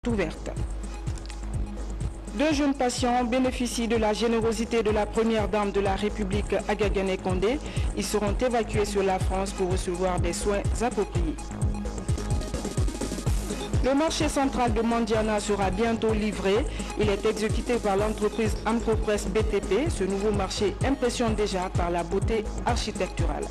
ouverte. Deux jeunes patients bénéficient de la générosité de la première dame de la République, Agagane Condé. Ils seront évacués sur la France pour recevoir des soins appropriés. Le marché central de Mandiana sera bientôt livré. Il est exécuté par l'entreprise Ampropress BTP. Ce nouveau marché impressionne déjà par la beauté architecturale.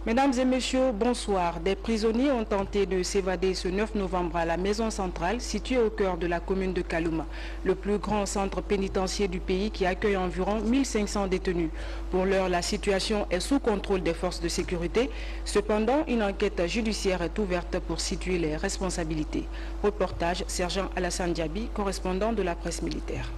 Mesdames et messieurs, bonsoir. Des prisonniers ont tenté de s'évader ce 9 novembre à la maison centrale située au cœur de la commune de Kalouma, le plus grand centre pénitentiaire du pays qui accueille environ 1500 détenus. Pour l'heure, la situation est sous contrôle des forces de sécurité. Cependant, une enquête judiciaire est ouverte pour situer les responsabilités. Reportage Sergent Alassane Diaby, correspondant de la presse militaire.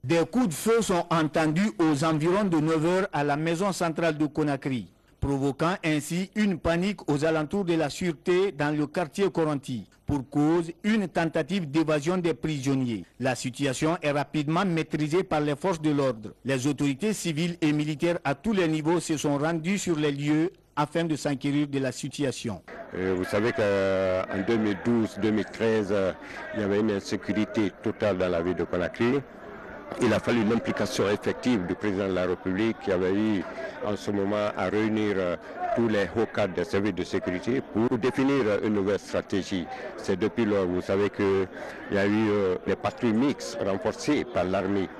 Des coups de feu sont entendus aux environs de 9 h à la maison centrale de Conakry, provoquant ainsi une panique aux alentours de la sûreté dans le quartier Koronti, pour cause une tentative d'évasion des prisonniers. La situation est rapidement maîtrisée par les forces de l'ordre. Les autorités civiles et militaires à tous les niveaux se sont rendues sur les lieux afin de s'enquérir de la situation. Vous savez qu'en 2012-2013, il y avait une insécurité totale dans la ville de Conakry. Il a fallu une implication effective du président de la République qui avait eu en ce moment à réunir tous les hauts cadres des services de sécurité pour définir une nouvelle stratégie. C'est depuis lors, vous savez qu'il y a eu les patrouilles mixtes renforcées par l'armée,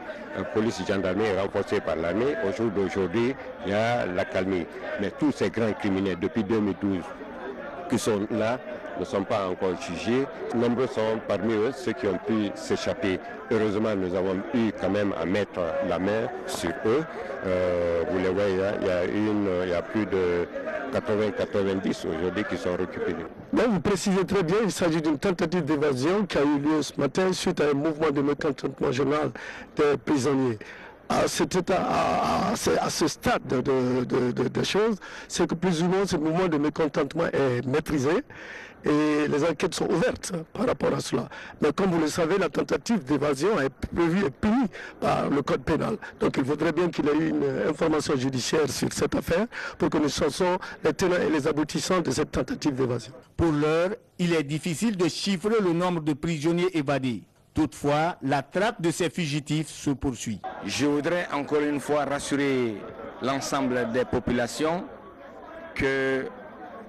police et gendarmerie renforcées par l'armée. Au jour d'aujourd'hui, il y a la calmie. Mais tous ces grands criminels depuis 2012 qui sont là ne sont pas encore jugés. Nombreux sont parmi eux ceux qui ont pu s'échapper. Heureusement, nous avons eu quand même à mettre la main sur eux. Vous les voyez, il y a plus de 80-90 aujourd'hui qui sont récupérés. Mais vous précisez très bien, il s'agit d'une tentative d'évasion qui a eu lieu ce matin suite à un mouvement de mécontentement général des prisonniers. À ce stade de choses, c'est que plus ou moins ce mouvement de mécontentement est maîtrisé et les enquêtes sont ouvertes par rapport à cela. Mais comme vous le savez, la tentative d'évasion est prévue et punie par le code pénal. Donc il faudrait bien qu'il y ait eu une information judiciaire sur cette affaire pour que nous sachions les tenants et les aboutissants de cette tentative d'évasion. Pour l'heure, il est difficile de chiffrer le nombre de prisonniers évadés. Toutefois, la traque de ces fugitifs se poursuit. Je voudrais encore une fois rassurer l'ensemble des populations que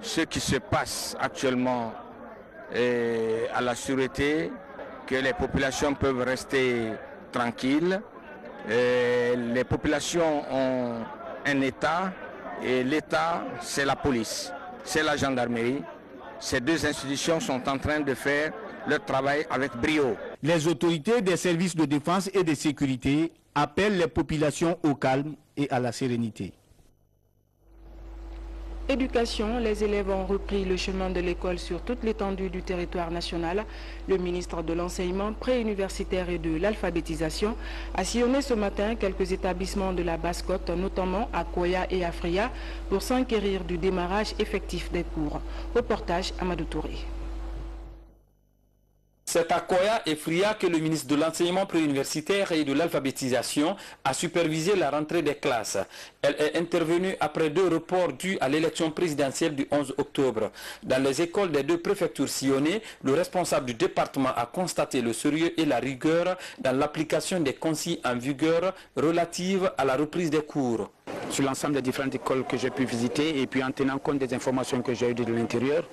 ce qui se passe actuellement à la sûreté, que les populations peuvent rester tranquilles. Les populations ont un État et l'État, c'est la police, c'est la gendarmerie. Ces deux institutions sont en train de faire leur travail avec brio. Les autorités des services de défense et de sécurité appellent les populations au calme et à la sérénité. Éducation, les élèves ont repris le chemin de l'école sur toute l'étendue du territoire national. Le ministre de l'Enseignement préuniversitaire et de l'Alphabétisation a sillonné ce matin quelques établissements de la Basse-Côte, notamment à Koya et à Fria, pour s'enquérir du démarrage effectif des cours. Reportage Amadou Touré. C'est à Koya et Fria que le ministre de l'Enseignement préuniversitaire et de l'Alphabétisation a supervisé la rentrée des classes. Elle est intervenue après 2 reports dus à l'élection présidentielle du 11 octobre. Dans les écoles des 2 préfectures sillonnées, le responsable du département a constaté le sérieux et la rigueur dans l'application des consignes en vigueur relatives à la reprise des cours. Sur l'ensemble des différentes écoles que j'ai pu visiter et puis en tenant compte des informations que j'ai eues de l'intérieur,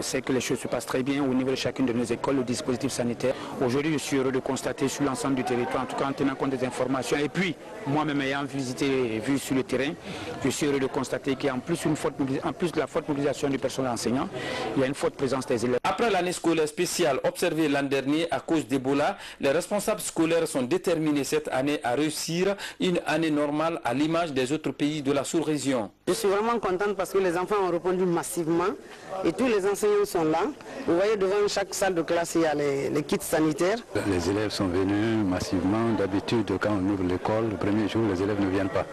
c'est que les choses se passent très bien au niveau de chacune de nos écoles, le dispositif sanitaire. Aujourd'hui, je suis heureux de constater sur l'ensemble du territoire, en tout cas en tenant compte des informations et puis moi-même ayant visité et vu sur le terrain, je suis heureux de constater qu'il y a en plus de la forte mobilisation du personnel enseignant, il y a une forte présence des élèves. Après l'année scolaire spéciale observée l'an dernier à cause d'Ebola, les responsables scolaires sont déterminés cette année à réussir une année normale à l'image des autres pays de la sous-région. Je suis vraiment contente parce que les enfants ont répondu massivement et tous les enseignants sont là. Vous voyez devant chaque salle de classe il y a les kits sanitaires. Les élèves sont venus massivement. D'habitude quand on ouvre l'école, le premier jour les élèves ne viennent pas.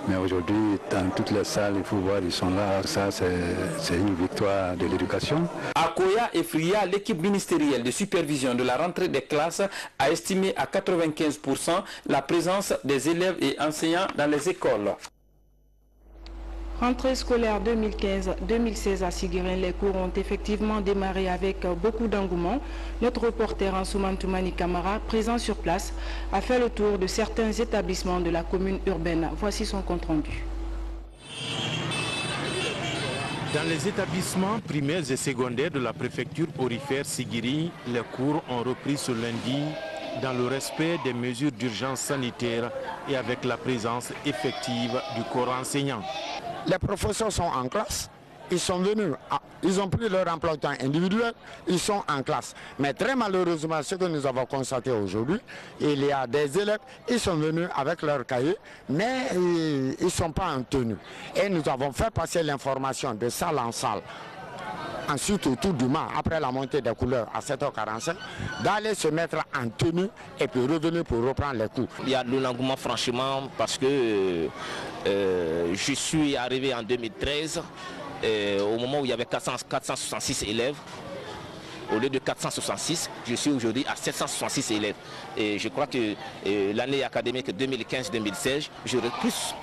Mais aujourd'hui dans toutes les salles, il faut voir, ils sont là. Ça c'est une victoire de l'éducation. À Koya et Fria, l'équipe ministérielle de supervision de la rentrée des classes a estimé à 95% la présence des élèves et enseignants dans les écoles. Rentrée scolaire 2015-2016 à Siguirin, les cours ont effectivement démarré avec beaucoup d'engouement. Notre reporter Ansouman Toumani Kamara, présent sur place, a fait le tour de certains établissements de la commune urbaine. Voici son compte-rendu. Dans les établissements primaires et secondaires de la préfecture aurifère Sigiri, les cours ont repris ce lundi dans le respect des mesures d'urgence sanitaire et avec la présence effective du corps enseignant. Les professeurs sont en classe, ils sont venus, ils ont pris leur emploi de temps individuel, ils sont en classe. Mais très malheureusement, ce que nous avons constaté aujourd'hui, il y a des élèves, ils sont venus avec leur cahier, mais ils ne sont pas en tenue. Et nous avons fait passer l'information de salle en salle. Ensuite, autour du mât, après la montée des couleurs à 7h45, d'aller se mettre en tenue et puis revenir pour reprendre les cours. Il y a de l'engouement franchement parce que je suis arrivé en 2013 au moment où il y avait 466 élèves. Au lieu de 466, je suis aujourd'hui à 766 élèves. Et je crois que l'année académique 2015-2016, j'aurai plus,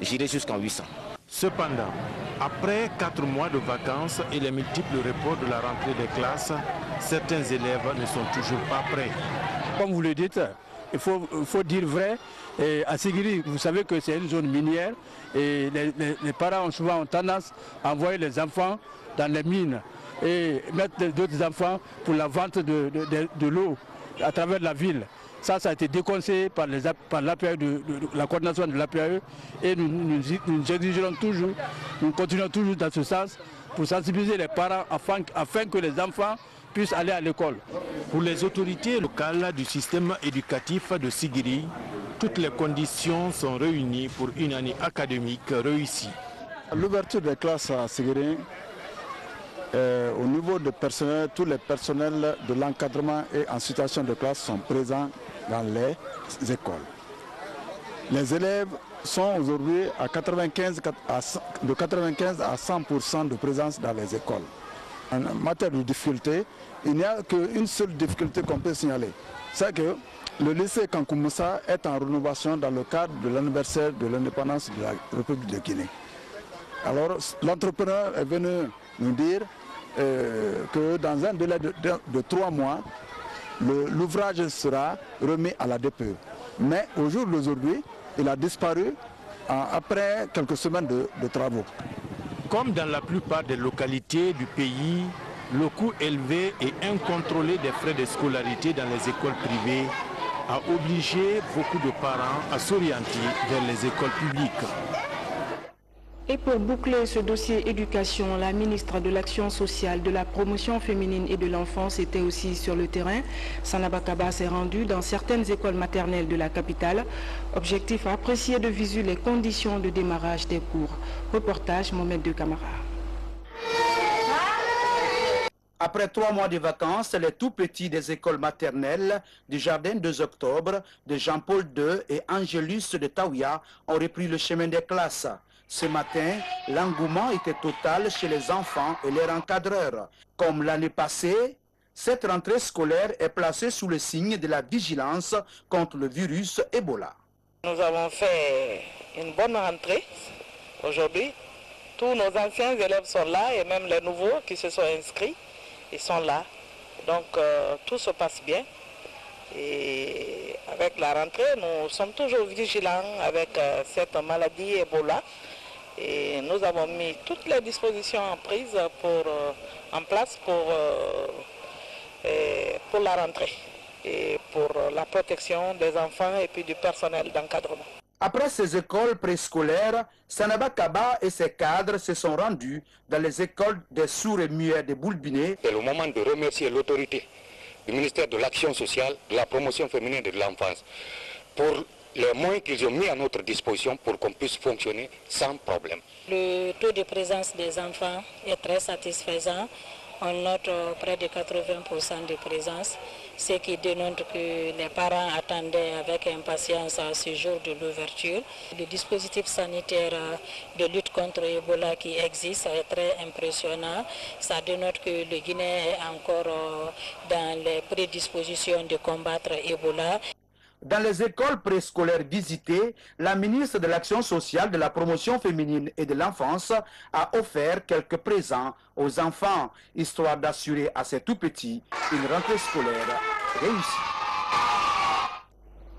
j'irai jusqu'en 800. Cependant, après 4 mois de vacances et les multiples reports de la rentrée des classes, certains élèves ne sont toujours pas prêts. Comme vous le dites, il faut dire vrai. Et à Sigiri, vous savez que c'est une zone minière et les parents ont souvent tendance à envoyer les enfants dans les mines et mettre d'autres enfants pour la vente de l'eau à travers la ville. Ça a été déconseillé par l'APAE, la coordination de l'APAE, et nous exigerons toujours, nous continuons toujours dans ce sens pour sensibiliser les parents afin que les enfants puissent aller à l'école. Pour les autorités locales du système éducatif de Sigiri, toutes les conditions sont réunies pour une année académique réussie. L'ouverture des classes à Sigiri, au niveau du personnel, tous les personnels de l'encadrement et en situation de classe sont présents dans les écoles. Les élèves sont aujourd'hui à de 95 à 100% de présence dans les écoles. En matière de difficulté, il n'y a qu'une seule difficulté qu'on peut signaler. C'est que le lycée Kankoumoussa est en rénovation dans le cadre de l'anniversaire de l'indépendance de la République de Guinée. Alors l'entrepreneur est venu nous dire que dans un délai de 3 mois, l'ouvrage sera remis à la DPE. Mais au jour d'aujourd'hui, il a disparu après quelques semaines de travaux. Comme dans la plupart des localités du pays, le coût élevé et incontrôlé des frais de scolarité dans les écoles privées a obligé beaucoup de parents à s'orienter vers les écoles publiques. Et pour boucler ce dossier éducation, la ministre de l'Action sociale, de la promotion féminine et de l'enfance était aussi sur le terrain. Sanaba Kaba s'est rendue dans certaines écoles maternelles de la capitale. Objectif, apprécier de visu les conditions de démarrage des cours. Reportage Mohamed de Camara. Après 3 mois de vacances, les tout petits des écoles maternelles du Jardin 2 octobre, de Jean-Paul II et Angélus de Taouya ont repris le chemin des classes. Ce matin, l'engouement était total chez les enfants et leurs encadreurs. Comme l'année passée, cette rentrée scolaire est placée sous le signe de la vigilance contre le virus Ebola. Nous avons fait une bonne rentrée aujourd'hui. Tous nos anciens élèves sont là et même les nouveaux qui se sont inscrits, ils sont là. Donc tout se passe bien. Et avec la rentrée, nous sommes toujours vigilants avec cette maladie Ebola. Et nous avons mis toutes les dispositions en place pour la rentrée et pour la protection des enfants et puis du personnel d'encadrement. Après ces écoles préscolaires, Sanaba Kaba et ses cadres se sont rendus dans les écoles des sourds et muets de Boulbiné. C'est le moment de remercier l'autorité du ministère de l'Action sociale, de la promotion féminine et de l'enfance pour les moyens qu'ils ont mis à notre disposition pour qu'on puisse fonctionner sans problème. Le taux de présence des enfants est très satisfaisant. On note près de 80% de présence, ce qui démontre que les parents attendaient avec impatience ce jour de l'ouverture. Le dispositif sanitaire de lutte contre Ebola qui existe est très impressionnant. Ça dénote que le Guinée est encore dans les prédispositions de combattre Ebola. Dans les écoles préscolaires visitées, la ministre de l'Action sociale, de la promotion féminine et de l'enfance a offert quelques présents aux enfants, histoire d'assurer à ces tout-petits une rentrée scolaire réussie.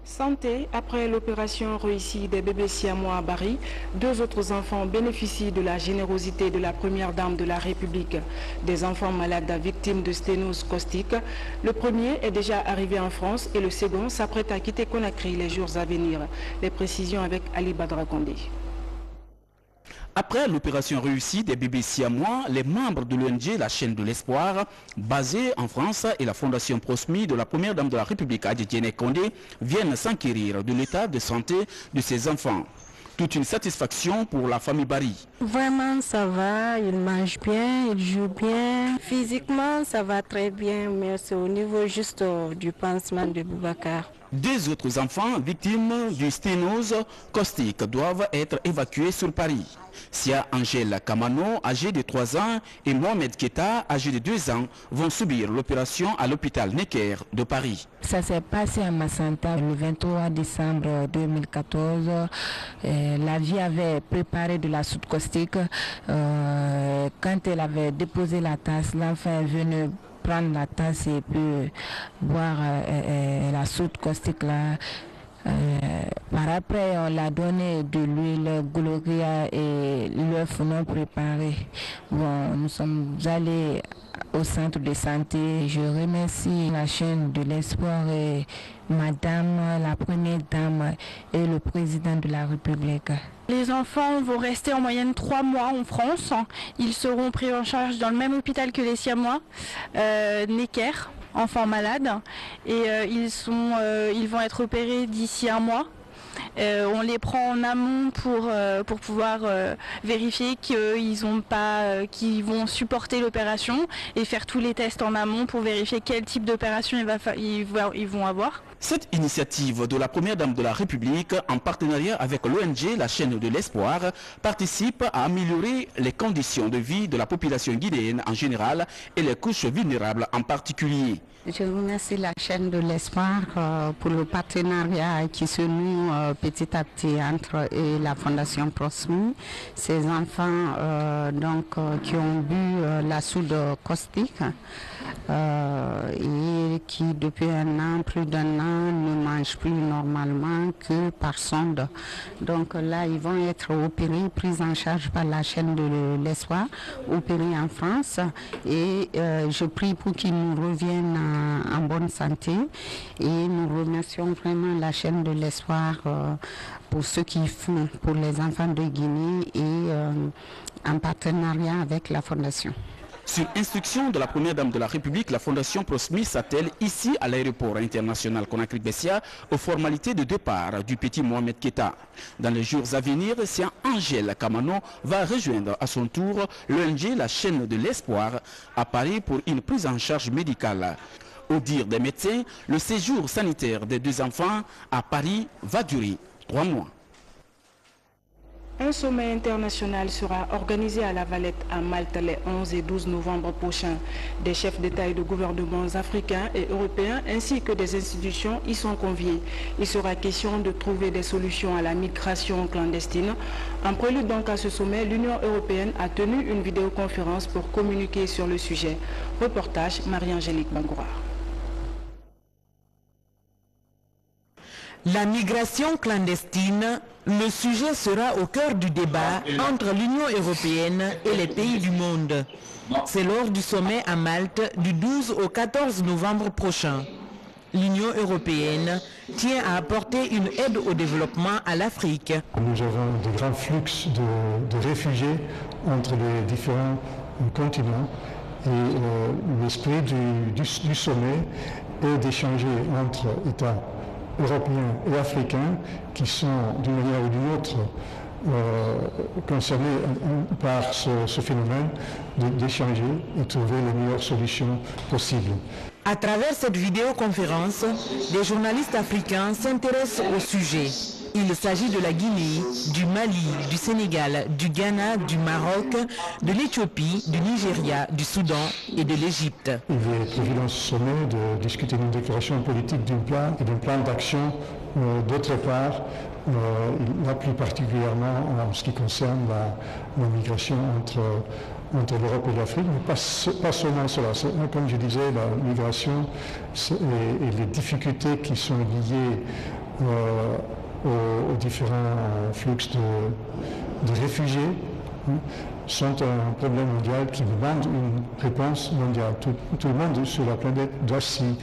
Santé, après l'opération réussie des bébés siamois à Bari, 2 autres enfants bénéficient de la générosité de la première dame de la République. Des enfants malades victimes de sténose caustique. Le premier est déjà arrivé en France et le second s'apprête à quitter Conakry les jours à venir. Les précisions avec Ali Badra Kondé. Après l'opération réussie des bébés siamois, les membres de l'ONG La Chaîne de l'Espoir, basée en France, et la Fondation Prosmi de la première dame de la République, Adjidjene Kondé, viennent s'enquérir de l'état de santé de ces enfants. Toute une satisfaction pour la famille Bari. Vraiment, ça va, il mange bien, il joue bien. Physiquement, ça va très bien, mais c'est au niveau juste du pansement de Boubacar. 2 autres enfants victimes du sténose caustique doivent être évacués sur Paris. Sia Angèle Kamano, âgée de 3 ans, et Mohamed Keta, âgé de 2 ans, vont subir l'opération à l'hôpital Necker de Paris. Ça s'est passé à Massanta le 23 décembre 2014. La vie avait préparé de la soude caustique. Quand elle avait déposé la tasse, l'enfant est venu prendre la tasse et puis boire la soude caustique là. Par après, on l'a donné de l'huile gloria et l'œuf non préparé. Bon, nous sommes allés au centre de santé. Je remercie la chaîne de l'espoir et madame, la première dame et le président de la République. Les enfants vont rester en moyenne 3 mois en France. Ils seront pris en charge dans le même hôpital que les Siamois, Necker, enfants malades. Et ils vont être opérés d'ici 1 mois. On les prend en amont pour pouvoir vérifier qu'ils vont supporter l'opération et faire tous les tests en amont pour vérifier quel type d'opération ils vont avoir. Cette initiative de la première dame de la République, en partenariat avec l'ONG La Chaîne de l'Espoir, participe à améliorer les conditions de vie de la population guinéenne en général et les couches vulnérables en particulier. Je remercie la Chaîne de l'Espoir pour le partenariat qui se noue petit à petit entre la Fondation Prosmi. Ces enfants qui ont bu la soude caustique et qui depuis plus d'un an ne mangent plus normalement que par sonde. Donc là, ils vont être opérés, pris en charge par la Chaîne de l'Espoir, opérés en France. Et je prie pour qu'ils nous reviennent en bonne santé. Et nous remercions vraiment la Chaîne de l'Espoir pour ce qu'ils font pour les enfants de Guinée et en partenariat avec la Fondation. Sur instruction de la première dame de la République, la Fondation Prosmi s'attelle ici à l'aéroport international Conakry-Bessia aux formalités de départ du petit Mohamed Keta. Dans les jours à venir, Sia Angèle Kamano va rejoindre à son tour l'ONG La Chaîne de l'Espoir à Paris pour une prise en charge médicale. Au dire des médecins, le séjour sanitaire des 2 enfants à Paris va durer 3 mois. Un sommet international sera organisé à La Valette à Malte les 11 et 12 novembre prochains. Des chefs d'État et de gouvernements africains et européens ainsi que des institutions y sont conviés. Il sera question de trouver des solutions à la migration clandestine. En prélude donc à ce sommet, l'Union européenne a tenu une vidéoconférence pour communiquer sur le sujet. Reportage Marie-Angélique Bangoura. La migration clandestine, le sujet sera au cœur du débat entre l'Union européenne et les pays du monde. C'est lors du sommet à Malte du 12 au 14 novembre prochain. L'Union européenne tient à apporter une aide au développement à l'Afrique. Nous avons de grands flux de réfugiés entre les différents continents et l'esprit du sommet est d'échanger entre États européens et africains qui sont d'une manière ou d'une autre concernés par ce phénomène, d'échanger et trouver les meilleures solutions possibles. À travers cette vidéoconférence, des journalistes africains s'intéressent au sujet. Il s'agit de la Guinée, du Mali, du Sénégal, du Ghana, du Maroc, de l'Éthiopie, du Nigeria, du Soudan et de l'Égypte. Il est prévu dans ce sommet de discuter d'une déclaration politique d'un plan et d'un plan d'action d'autre part, là plus particulièrement en ce qui concerne la migration entre l'Europe et l'Afrique, mais pas seulement cela. Comme je disais, la migration et les difficultés qui sont liées aux différents flux de réfugiés sont un problème mondial qui demande une réponse mondiale. Tout le monde sur la planète doit s'y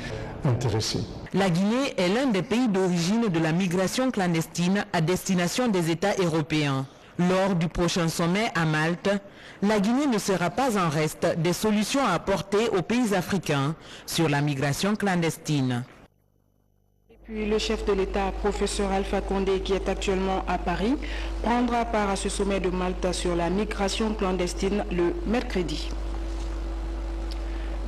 intéresser. La Guinée est l'un des pays d'origine de la migration clandestine à destination des États européens. Lors du prochain sommet à Malte, la Guinée ne sera pas en reste des solutions à apporter aux pays africains sur la migration clandestine. Puis le chef de l'État, professeur Alpha Condé, qui est actuellement à Paris, prendra part à ce sommet de Malte sur la migration clandestine le mercredi.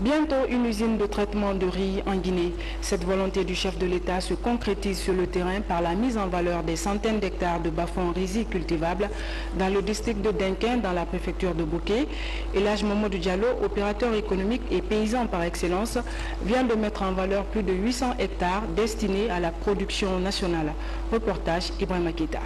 Bientôt une usine de traitement de riz en Guinée. Cette volonté du chef de l'État se concrétise sur le terrain par la mise en valeur des centaines d'hectares de bas-fonds rizicultivables dans le district de Denquin, dans la préfecture de Bouquet. Elhadj Mamadou Diallo, opérateur économique et paysan par excellence, vient de mettre en valeur plus de 800 hectares destinés à la production nationale. Reportage Ibrahima Keita.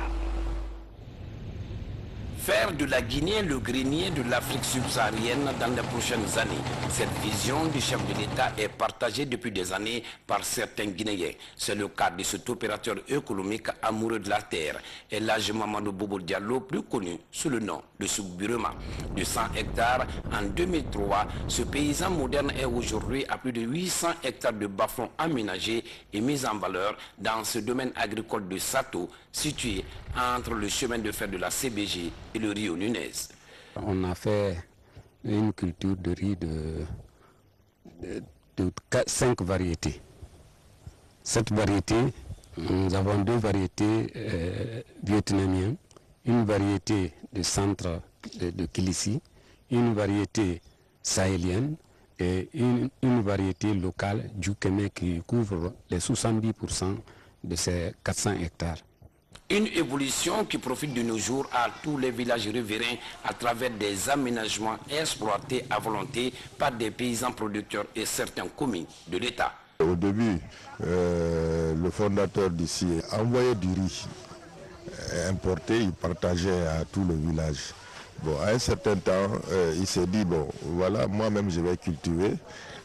Faire de la Guinée le grenier de l'Afrique subsaharienne dans les prochaines années. Cette vision du chef de l'État est partagée depuis des années par certains Guinéens. C'est le cas de cet opérateur économique amoureux de la terre, Elhadj Mamadou Bobo Diallo, plus connu sous le nom de Soukburema. De 100 hectares en 2003, ce paysan moderne est aujourd'hui à plus de 800 hectares de bas-fonds aménagés et mis en valeur dans ce domaine agricole de Sato, situé entre le chemin de fer de la CBG et le Rio Nunez. On a fait une culture de riz de 5 variétés. Cette variété, nous avons 2 variétés vietnamiennes, une variété de centre de Kilissi, une variété sahélienne et une variété locale du Kémé qui couvre les 70% de ces 400 hectares. Une évolution qui profite de nos jours à tous les villages riverains à travers des aménagements exploités à volonté par des paysans producteurs et certaines communes de l'État. Au début, le fondateur d'ici envoyait du riz importé, il partageait à tout le village. Bon, à un certain temps, il s'est dit, bon, voilà, moi-même je vais cultiver.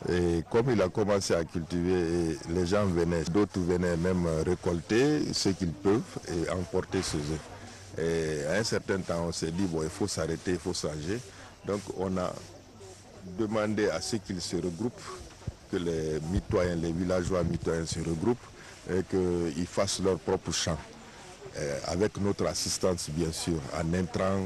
Et comme il a commencé à cultiver, les gens venaient, d'autres venaient même récolter ce qu'ils peuvent et emporter chez eux. Et à un certain temps, on s'est dit, bon, il faut s'arrêter, il faut changer. Donc on a demandé à ceux qu'ils se regroupent, que les mitoyens, les villageois mitoyens se regroupent et qu'ils fassent leur propre champ. Avec notre assistance, bien sûr, en intrants,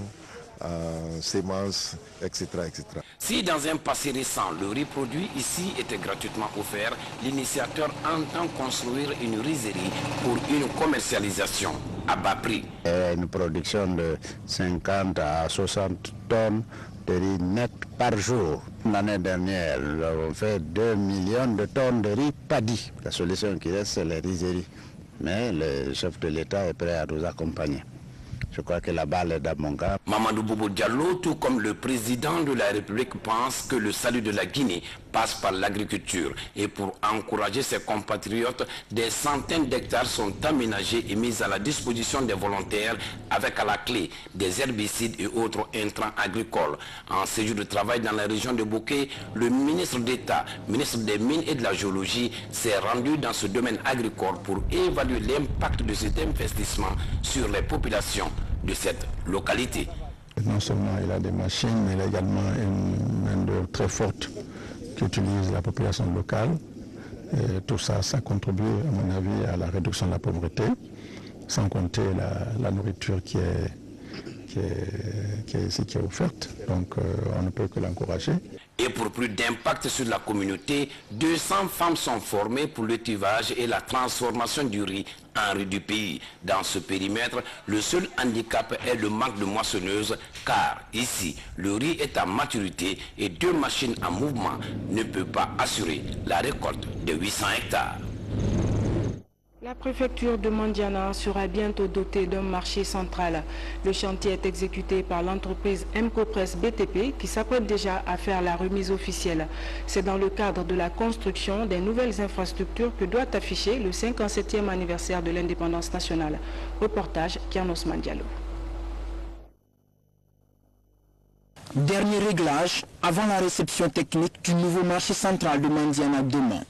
en semences, etc., etc. Si dans un passé récent, le riz produit ici était gratuitement offert, l'initiateur entend construire une rizerie pour une commercialisation à bas prix. Une production de 50 à 60 tonnes de riz net par jour. L'année dernière, nous avons fait 2 millions de tonnes de riz paddy. La solution qui reste, c'est les rizeries. Mais le chef de l'État est prêt à nous accompagner. Je crois que la balle est dans mon camp. Mamadou Bobo Diallo, tout comme le président de la République, pense que le salut de la Guinée passe par l'agriculture. Et pour encourager ses compatriotes, des centaines d'hectares sont aménagés et mis à la disposition des volontaires avec à la clé des herbicides et autres intrants agricoles. En séjour de travail dans la région de Bouquet, le ministre d'État, ministre des Mines et de la Géologie, s'est rendu dans ce domaine agricole pour évaluer l'impact de cet investissement sur les populations de cette localité. Non seulement il a des machines, mais il a également une main-d'œuvre très forte qui utilise la population locale. Et tout ça, ça contribue, à mon avis, à la réduction de la pauvreté, sans compter la nourriture qui est offerte. Donc on ne peut que l'encourager. Et pour plus d'impact sur la communauté, 200 femmes sont formées pour l'élevage et la transformation du riz en riz du pays. Dans ce périmètre, le seul handicap est le manque de moissonneuses, car ici, le riz est à maturité et 2 machines en mouvement ne peuvent pas assurer la récolte de 800 hectares. La préfecture de Mandiana sera bientôt dotée d'un marché central. Le chantier est exécuté par l'entreprise Mcopress BTP qui s'apprête déjà à faire la remise officielle. C'est dans le cadre de la construction des nouvelles infrastructures que doit afficher le 57e anniversaire de l'indépendance nationale. Reportage Kianos Mandialo. Dernier réglage avant la réception technique du nouveau marché central de Mandiana demain.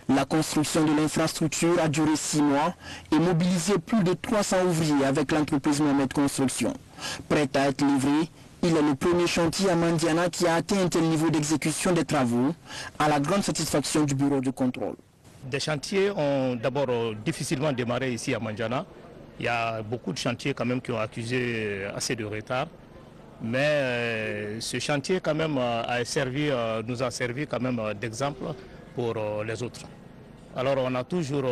La construction de l'infrastructure a duré 6 mois et mobilisé plus de 300 ouvriers avec l'entreprise Mohamed Construction. Prêt à être livré, il est le premier chantier à Mandiana qui a atteint un tel niveau d'exécution des travaux, à la grande satisfaction du bureau de contrôle. Des chantiers ont d'abord difficilement démarré ici à Mandiana. Il y a beaucoup de chantiers quand même qui ont accusé assez de retard. Mais ce chantier quand même nous a servi quand même d'exemple pour les autres. Alors on a toujours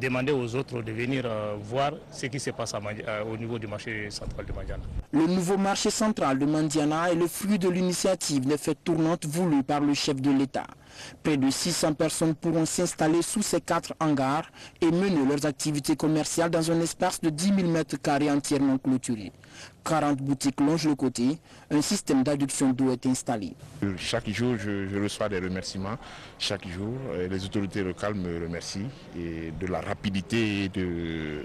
demandé aux autres de venir voir ce qui se passe au niveau du marché central de Mandiana. Le nouveau marché central de Mandiana est le fruit de l'initiative des fêtes tournantes voulues par le chef de l'État. Près de 600 personnes pourront s'installer sous ces 4 hangars et mener leurs activités commerciales dans un espace de 10 000 m² entièrement clôturé. 40 boutiques longent le côté, un système d'adduction d'eau est installé. Chaque jour, je reçois des remerciements. Chaque jour, les autorités locales me remercient et de la rapidité et de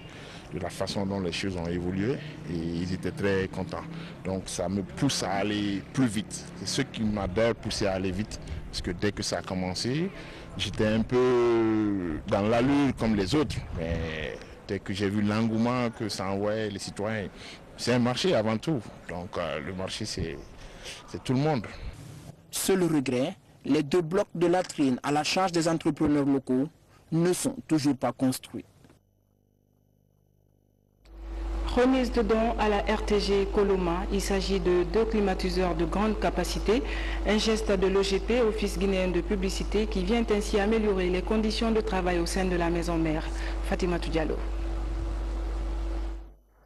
la façon dont les choses ont évolué. Et ils étaient très contents. Donc ça me pousse à aller plus vite. C'est ce qui m'a d'ailleurs poussé à aller vite. Parce que dès que ça a commencé, j'étais un peu dans l'allure comme les autres. Mais dès que j'ai vu l'engouement que ça envoyait les citoyens, c'est un marché avant tout. Donc le marché, c'est tout le monde. Seul regret, les 2 blocs de latrines à la charge des entrepreneurs locaux ne sont toujours pas construits. Remise de dons à la RTG Coloma. Il s'agit de 2 climatiseurs de grande capacité, un geste de l'OGP, Office guinéen de publicité, qui vient ainsi améliorer les conditions de travail au sein de la maison mère. Fatima Diallo.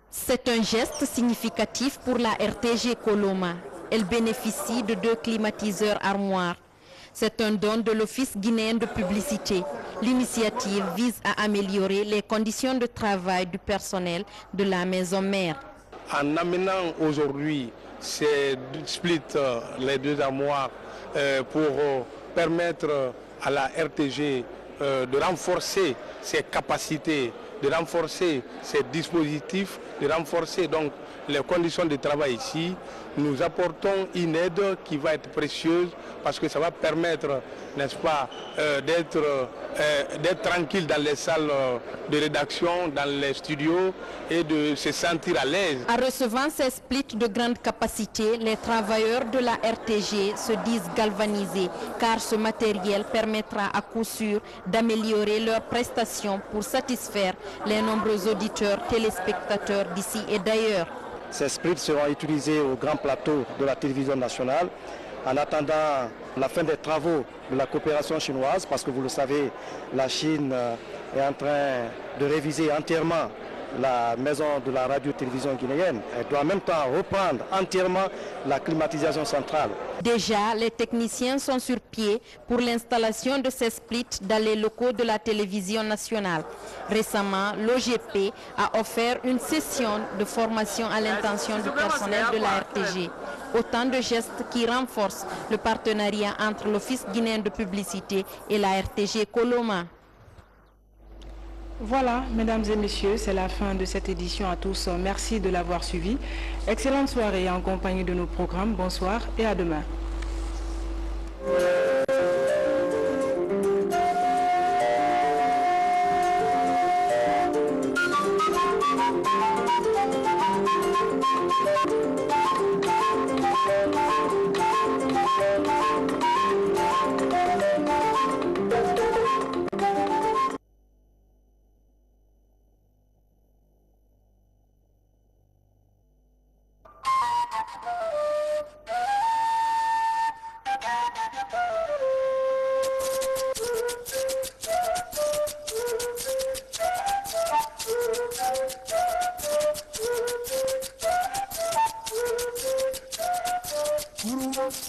C'est un geste significatif pour la RTG Coloma. Elle bénéficie de 2 climatiseurs armoires. C'est un don de l'Office guinéen de publicité. L'initiative vise à améliorer les conditions de travail du personnel de la maison mère. En amenant aujourd'hui ces splits, les 2 armoires, pour permettre à la RTG de renforcer ses capacités, de renforcer ses dispositifs, de renforcer donc les conditions de travail ici, nous apportons une aide qui va être précieuse parce que ça va permettre, n'est-ce pas, d'être tranquille dans les salles de rédaction, dans les studios et de se sentir à l'aise. En recevant ces splits de grande capacité, les travailleurs de la RTG se disent galvanisés car ce matériel permettra à coup sûr d'améliorer leurs prestations pour satisfaire les nombreux auditeurs, téléspectateurs d'ici et d'ailleurs. Ces splits seront utilisés au grand plateau de la télévision nationale en attendant la fin des travaux de la coopération chinoise parce que vous le savez, la Chine est en train de réviser entièrement la maison de la radio-télévision guinéenne. Elle doit en même temps reprendre entièrement la climatisation centrale. Déjà, les techniciens sont sur pied pour l'installation de ces splits dans les locaux de la télévision nationale. Récemment, l'OGP a offert une session de formation à l'intention du personnel de la RTG. Autant de gestes qui renforcent le partenariat entre l'Office guinéen de publicité et la RTG Coloma. Voilà, mesdames et messieurs, c'est la fin de cette édition à tous. Merci de l'avoir suivi. Excellente soirée en compagnie de nos programmes. Bonsoir et à demain.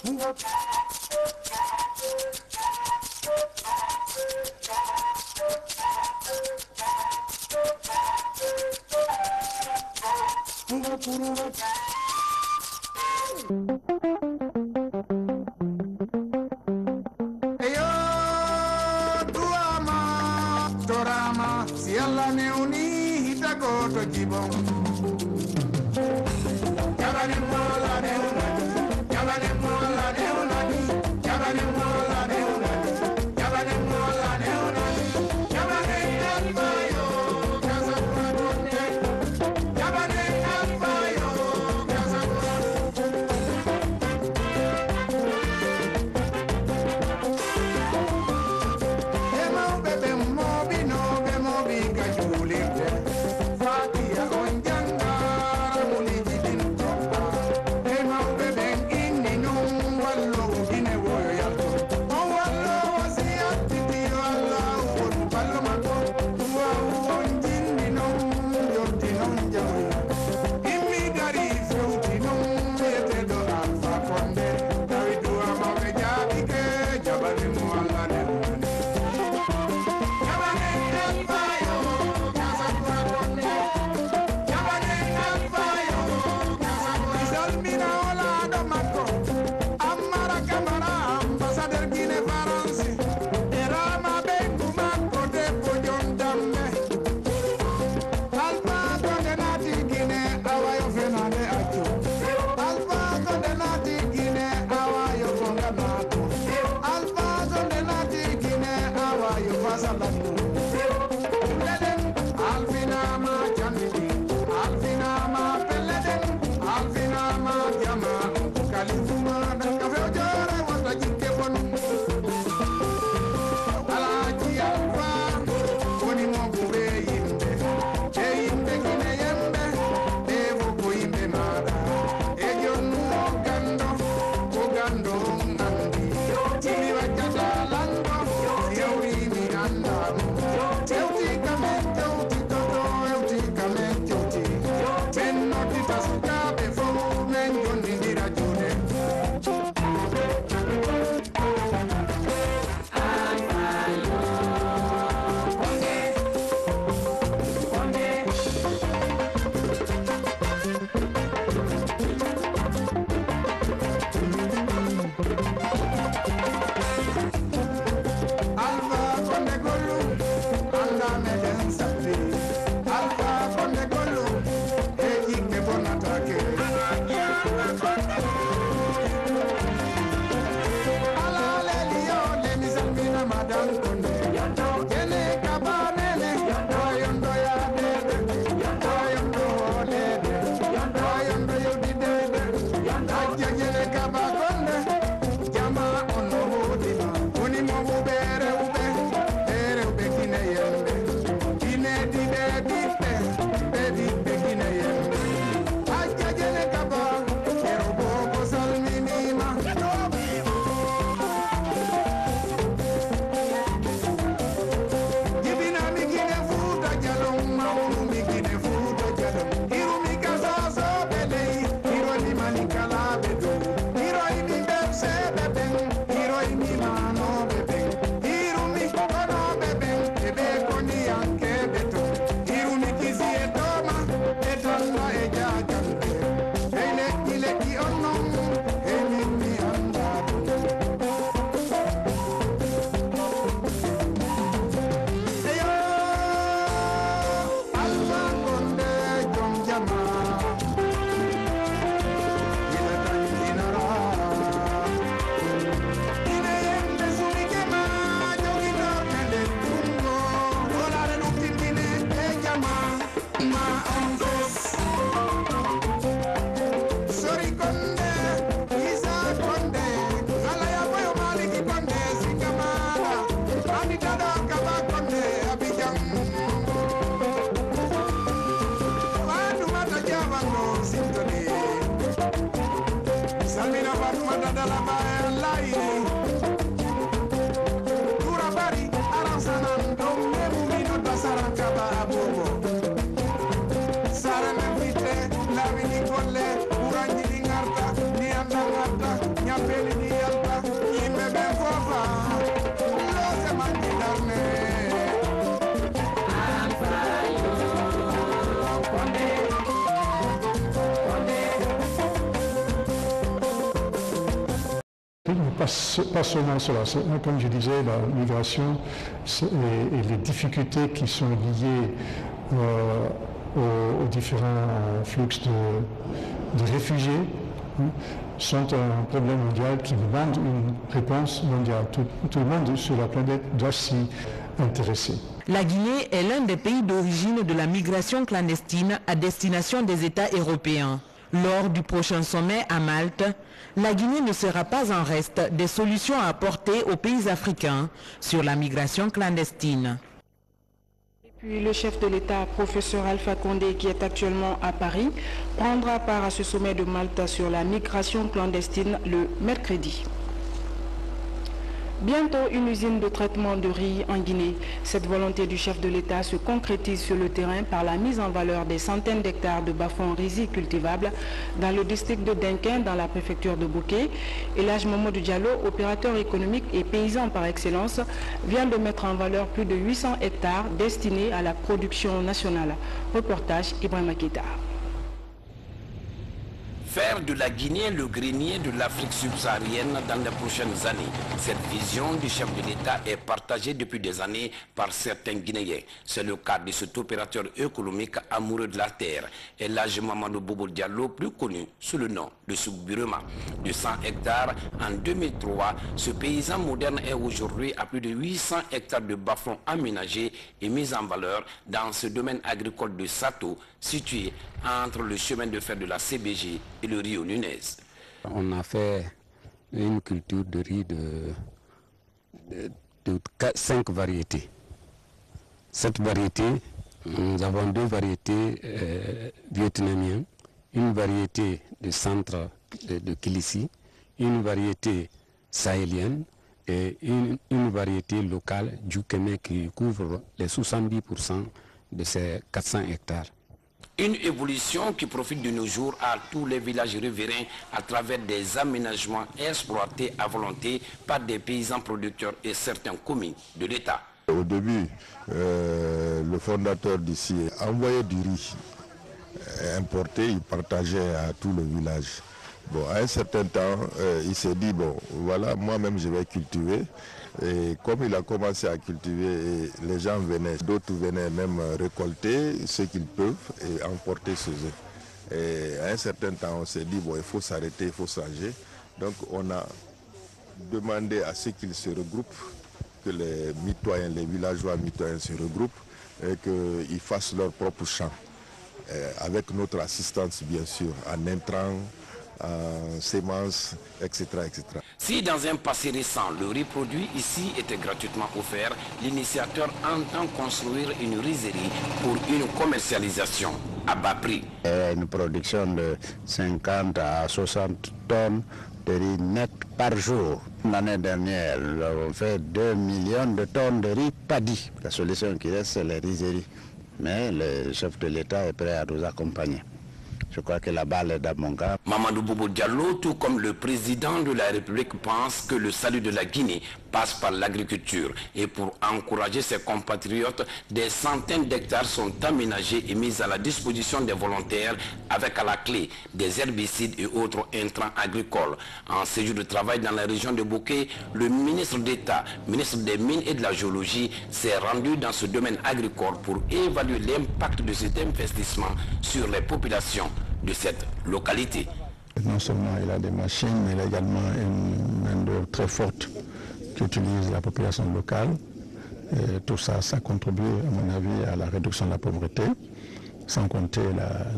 Move up. Nyapeli ni alba, yimbe ben fofa, lo se mandila pas seulement cela. Comme je disais, la migration et les difficultés qui sont liées aux différents flux de réfugiés sont un problème mondial qui demande une réponse mondiale. Tout le monde sur la planète doit s'y intéresser. La Guinée est l'un des pays d'origine de la migration clandestine à destination des États européens. Lors du prochain sommet à Malte, la Guinée ne sera pas en reste des solutions à apporter aux pays africains sur la migration clandestine. Puis le chef de l'État, professeur Alpha Condé, qui est actuellement à Paris, prendra part à ce sommet de Malte sur la migration clandestine le mercredi. Bientôt une usine de traitement de riz en Guinée. Cette volonté du chef de l'État se concrétise sur le terrain par la mise en valeur des centaines d'hectares de bas-fonds rizicultivables dans le district de Denquin, dans la préfecture de Bouquet. Elhadj Mamadou Diallo, opérateur économique et paysan par excellence, vient de mettre en valeur plus de 800 hectares destinés à la production nationale. Reportage Ibrahima Keita. Faire de la Guinée le grenier de l'Afrique subsaharienne dans les prochaines années. Cette vision du chef de l'État est partagée depuis des années par certains Guinéens. C'est le cas de cet opérateur économique amoureux de la terre, Elhadj Mamadou Bobo Diallo, plus connu sous le nom de Soukburema. De 100 hectares en 2003, ce paysan moderne est aujourd'hui à plus de 800 hectares de bas-fonds aménagés et mis en valeur dans ce domaine agricole de Sato, situé entre le chemin de fer de la CBG et le Rio Nunez. On a fait une culture de riz de 5 variétés. Cette variété, nous avons 2 variétés vietnamiennes, une variété de centre de Kilissi, une variété sahélienne et une variété locale du Kémé qui couvre les 70% de ces 400 hectares. Une évolution qui profite de nos jours à tous les villages riverains à travers des aménagements exploités à volonté par des paysans producteurs et certains communes de l'État. Au début, le fondateur d'ici envoyait du riz importé, il partageait à tout le village. Bon, à un certain temps, il s'est dit, bon, voilà, moi-même je vais cultiver. Et comme il a commencé à cultiver, les gens venaient, d'autres venaient même récolter ce qu'ils peuvent et emporter chez eux. Et à un certain temps, on s'est dit, bon, il faut s'arrêter, il faut changer. Donc on a demandé à ceux qu'ils se regroupent, que les mitoyens, les villageois mitoyens se regroupent et qu'ils fassent leur propre champ. Avec notre assistance, bien sûr, en intrants, en semences, etc., etc. Si dans un passé récent, le riz produit ici était gratuitement offert, l'initiateur entend construire une rizerie pour une commercialisation à bas prix. Une production de 50 à 60 tonnes de riz net par jour. L'année dernière, nous avons fait 2 millions de tonnes de riz paddy. La solution qui reste, c'est les rizeries. Mais le chef de l'État est prêt à nous accompagner. Je crois que la balle est dans mon camp. Mamadou Bobo Diallo, tout comme le président de la République, pense que le salut de la Guinée passe par l'agriculture. Et pour encourager ses compatriotes, des centaines d'hectares sont aménagés et mis à la disposition des volontaires avec à la clé des herbicides et autres intrants agricoles. En séjour de travail dans la région de Bouquet, le ministre d'État, ministre des Mines et de la Géologie, s'est rendu dans ce domaine agricole pour évaluer l'impact de cet investissement sur les populations de cette localité. Non seulement il a des machines, mais il a également une main-d'œuvre très forte qui utilise la population locale. Et tout ça, ça contribue, à mon avis, à la réduction de la pauvreté, sans compter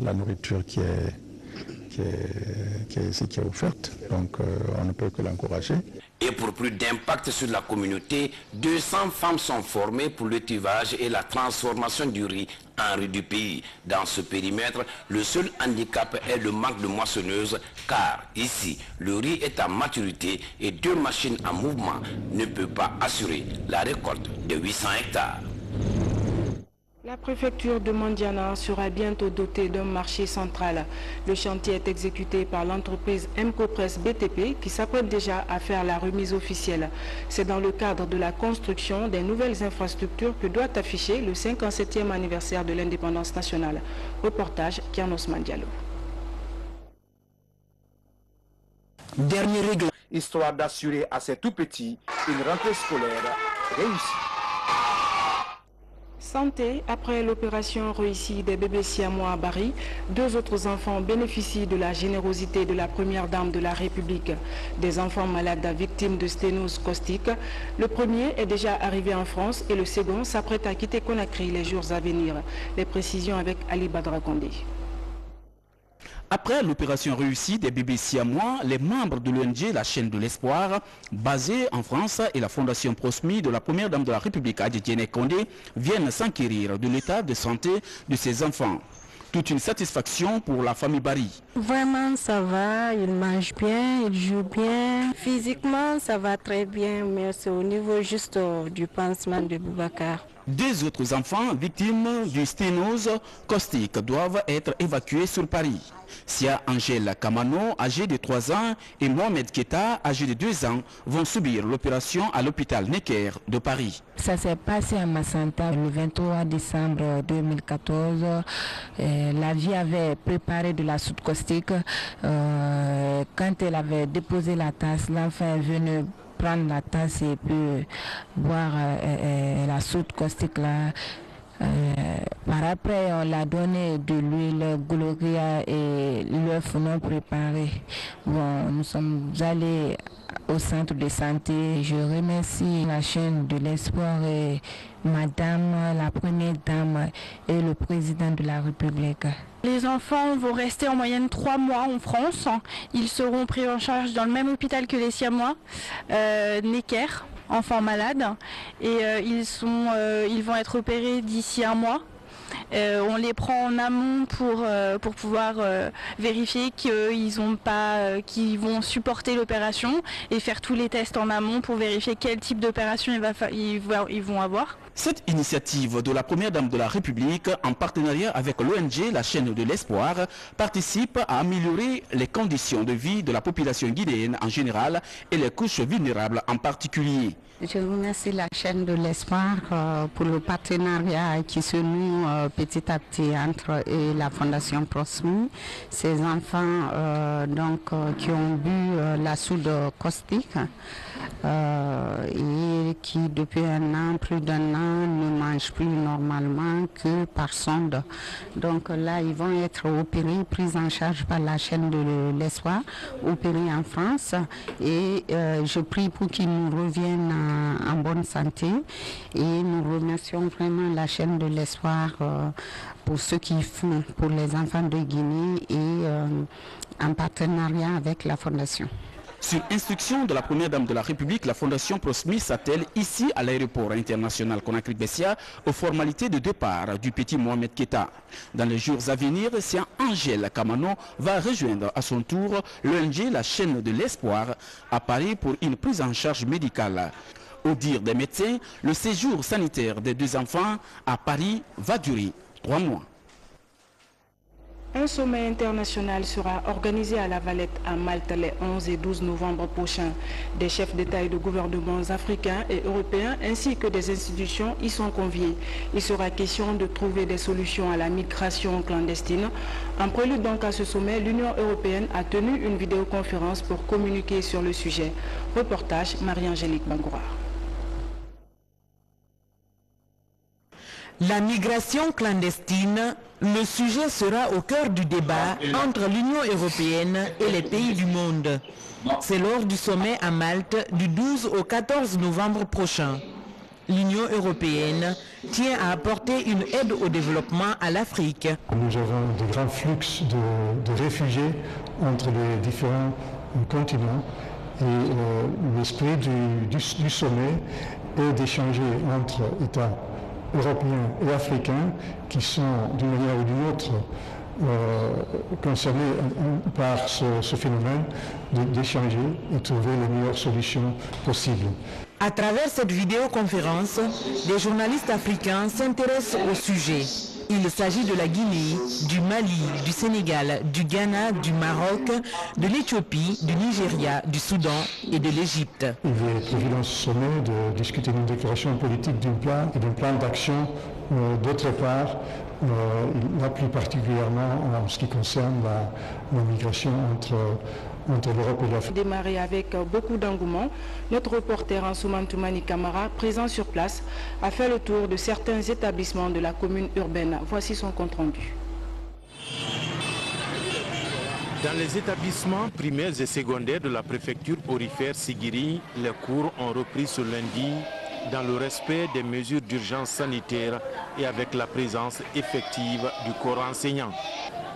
la nourriture qui est offerte. Donc on ne peut que l'encourager. Et pour plus d'impact sur la communauté, 200 femmes sont formées pour l'élevage et la transformation du riz en riz du pays. Dans ce périmètre, le seul handicap est le manque de moissonneuses, car ici, le riz est à maturité et 2 machines en mouvement ne peuvent pas assurer la récolte de 800 hectares. La préfecture de Mandiana sera bientôt dotée d'un marché central. Le chantier est exécuté par l'entreprise Mcopress BTP qui s'apprête déjà à faire la remise officielle. C'est dans le cadre de la construction des nouvelles infrastructures que doit afficher le 57e anniversaire de l'indépendance nationale. Reportage Kianos Mandialo. Dernier réglage. histoire d'assurer à ces tout-petits une rentrée scolaire réussie. Santé, après l'opération réussie des bébés siamois à Bari, 2 autres enfants bénéficient de la générosité de la première dame de la République. Des enfants malades victimes de sténose caustique. Le premier est déjà arrivé en France et le second s'apprête à quitter Conakry les jours à venir. Les précisions avec Ali Badra Kondé. Après l'opération réussie des bébés siamois, les membres de l'ONG La Chaîne de l'Espoir, basée en France, et la Fondation Prosmi de la première dame de la République, Adjetiene Kondé, viennent s'enquérir de l'état de santé de ces enfants. Toute une satisfaction pour la famille Bari. Vraiment, ça va, ils mangent bien, ils jouent bien. Physiquement, ça va très bien, mais c'est au niveau juste du pansement de Boubacar. 2 autres enfants victimes d'une sténose caustique doivent être évacués sur Paris. Sia Angèle Kamano, âgée de 3 ans, et Mohamed Keta, âgé de 2 ans, vont subir l'opération à l'hôpital Necker de Paris. Ça s'est passé à Massanta le 23 décembre 2014. La vie avait préparé de la soude caustique. Quand elle avait déposé la tasse, l'enfant est venu prendre la tasse et puis boire la soude caustique là. Par après, on l'a donné de l'huile Gloria et l'œuf non préparé. Bon, nous sommes allés au centre de santé. Je remercie la chaîne de l'espoir et madame, la première dame et le président de la République. Les enfants vont rester en moyenne 3 mois en France. Ils seront pris en charge dans le même hôpital que les siamois, Necker, enfants malades. Et ils vont être opérés d'ici 1 mois. On les prend en amont pour pouvoir vérifier qu'ils vont supporter l'opération et faire tous les tests en amont pour vérifier quel type d'opération ils vont avoir. Cette initiative de la première dame de la République, en partenariat avec l'ONG La Chaîne de l'Espoir, participe à améliorer les conditions de vie de la population guinéenne en général et les couches vulnérables en particulier. Je remercie la Chaîne de l'Espoir pour le partenariat qui se noue petit à petit entre et la Fondation Prosmi. Ces enfants qui ont bu la soude caustique et qui depuis plus d'un an ne mangent plus normalement que par sonde. Donc là, ils vont être opérés, pris en charge par la Chaîne de l'Espoir, opérés en France. Et je prie pour qu'ils nous reviennent en bonne santé. Et nous remercions vraiment la Chaîne de l'Espoir pour ce qu'ils font pour les enfants de Guinée et en partenariat avec la Fondation. Sur instruction de la première dame de la République, la Fondation Prosmi s'attelle ici à l'aéroport international Conakry-Bessia aux formalités de départ du petit Mohamed Keta. Dans les jours à venir, Sia Angèle Kamano va rejoindre à son tour l'ONG La Chaîne de l'Espoir à Paris pour une prise en charge médicale. Au dire des médecins, le séjour sanitaire des 2 enfants à Paris va durer 3 mois. Un sommet international sera organisé à La Valette à Malte les 11 et 12 novembre prochains. Des chefs d'État et de gouvernements africains et européens ainsi que des institutions y sont conviés. Il sera question de trouver des solutions à la migration clandestine. En prélude donc à ce sommet, l'Union européenne a tenu une vidéoconférence pour communiquer sur le sujet. Reportage Marie-Angélique Bangoura. La migration clandestine, le sujet sera au cœur du débat entre l'Union européenne et les pays du monde. C'est lors du sommet à Malte du 12 au 14 novembre prochain. L'Union européenne tient à apporter une aide au développement à l'Afrique. Nous avons de grands flux de réfugiés entre les différents continents et l'esprit du sommet est d'échanger entre États européens et africains qui sont d'une manière ou d'une autre concernés par ce phénomène, d'échanger et trouver les meilleures solutions possibles. À travers cette vidéoconférence, des journalistes africains s'intéressent au sujet. Il s'agit de la Guinée, du Mali, du Sénégal, du Ghana, du Maroc, de l'Éthiopie, du Nigeria, du Soudan et de l'Égypte. Il est prévu dans ce sommet de discuter d'une déclaration politique d'une part et d'un plan d'action d'autre part, là plus particulièrement en ce qui concerne la migration entre entre l'Europe et l'Afrique. Démarré avec beaucoup d'engouement, notre reporter Ansouman Toumani Kamara, présent sur place, a fait le tour de certains établissements de la commune urbaine. Voici son compte-rendu. Dans les établissements primaires et secondaires de la préfecture aurifère Sigiri, les cours ont repris ce lundi dans le respect des mesures d'urgence sanitaire et avec la présence effective du corps enseignant.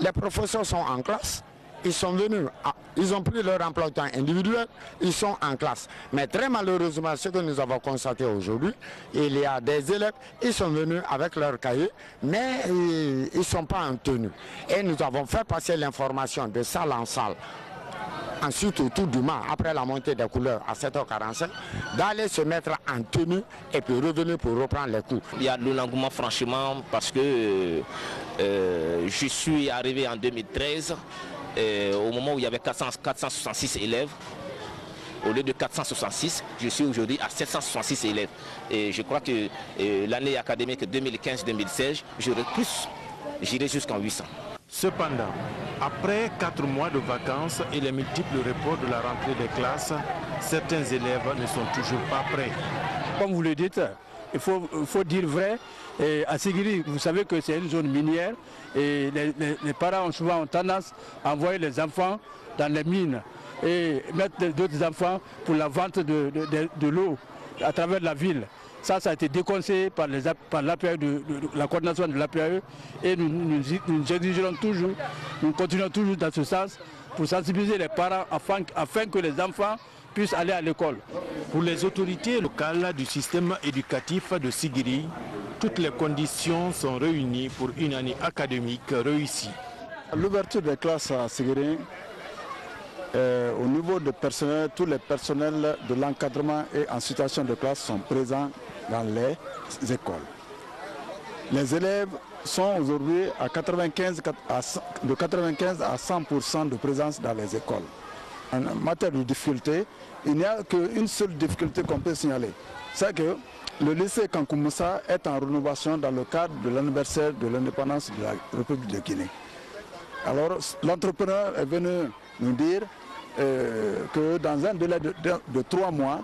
Les professeurs sont en classe, ils sont venus, ils ont pris leur emploi de temps individuel, ils sont en classe. Mais très malheureusement, ce que nous avons constaté aujourd'hui, il y a des élèves, ils sont venus avec leur cahier, mais ils ne sont pas en tenue. Et nous avons fait passer l'information de salle en salle. Ensuite, autour du mât, après la montée des couleurs à 7h45, d'aller se mettre en tenue et puis revenir pour reprendre les cours. Il y a de l'engouement franchement parce que je suis arrivé en 2013 au moment où il y avait 466 élèves. Au lieu de 466, je suis aujourd'hui à 766 élèves. Et je crois que l'année académique 2015-2016, j'irai jusqu'en 800. Cependant, après 4 mois de vacances et les multiples reports de la rentrée des classes, certains élèves ne sont toujours pas prêts. Comme vous le dites, il faut dire vrai. Et à Sigiri, vous savez que c'est une zone minière et les parents ont souvent tendance à envoyer les enfants dans les mines et mettre d'autres enfants pour la vente de l'eau à travers la ville. Ça a été déconseillé par l'APAE, la coordination de l'APAE, et nous exigerons toujours, nous continuons toujours dans ce sens pour sensibiliser les parents afin que les enfants puissent aller à l'école. Pour les autorités locales du système éducatif de Sigiri, toutes les conditions sont réunies pour une année académique réussie. L'ouverture des classes à Sigiri, au niveau du personnel, tous les personnels de l'encadrement et en situation de classe sont présents dans les écoles. Les élèves sont aujourd'hui à 95 à 100% de présence dans les écoles. En matière de difficulté, il n'y a qu'une seule difficulté qu'on peut signaler. C'est que le lycée Kankoumoussa est en rénovation dans le cadre de l'anniversaire de l'indépendance de la République de Guinée. Alors l'entrepreneur est venu nous dire que dans un délai de 3 mois,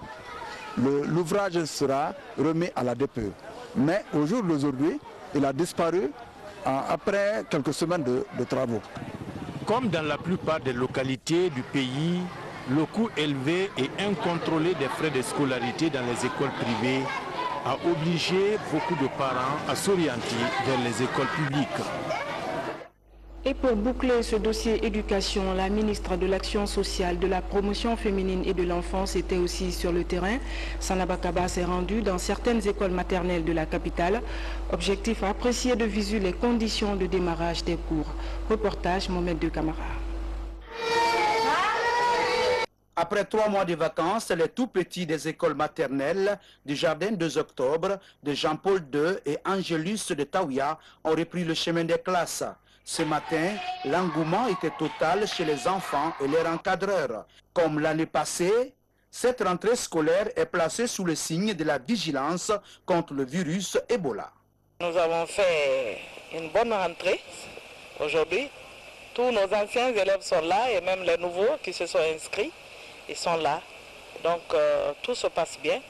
l'ouvrage sera remis à la DPE. Mais au jour d'aujourd'hui, il a disparu après quelques semaines de travaux. Comme dans la plupart des localités du pays, le coût élevé et incontrôlé des frais de scolarité dans les écoles privées a obligé beaucoup de parents à s'orienter vers les écoles publiques. Et pour boucler ce dossier éducation, la ministre de l'Action sociale, de la promotion féminine et de l'enfance était aussi sur le terrain. Sanaba Kaba s'est rendue dans certaines écoles maternelles de la capitale. Objectif apprécier de visu les conditions de démarrage des cours. Reportage Mohamed de Camara. Après 3 mois de vacances, les tout-petits des écoles maternelles du Jardin 2 Octobre, de Jean-Paul II et Angélus de Taouya ont repris le chemin des classes. Ce matin, l'engouement était total chez les enfants et leurs encadreurs. Comme l'année passée, cette rentrée scolaire est placée sous le signe de la vigilance contre le virus Ebola. Nous avons fait une bonne rentrée aujourd'hui. Tous nos anciens élèves sont là et même les nouveaux qui se sont inscrits, ils sont là. Donc tout se passe bien.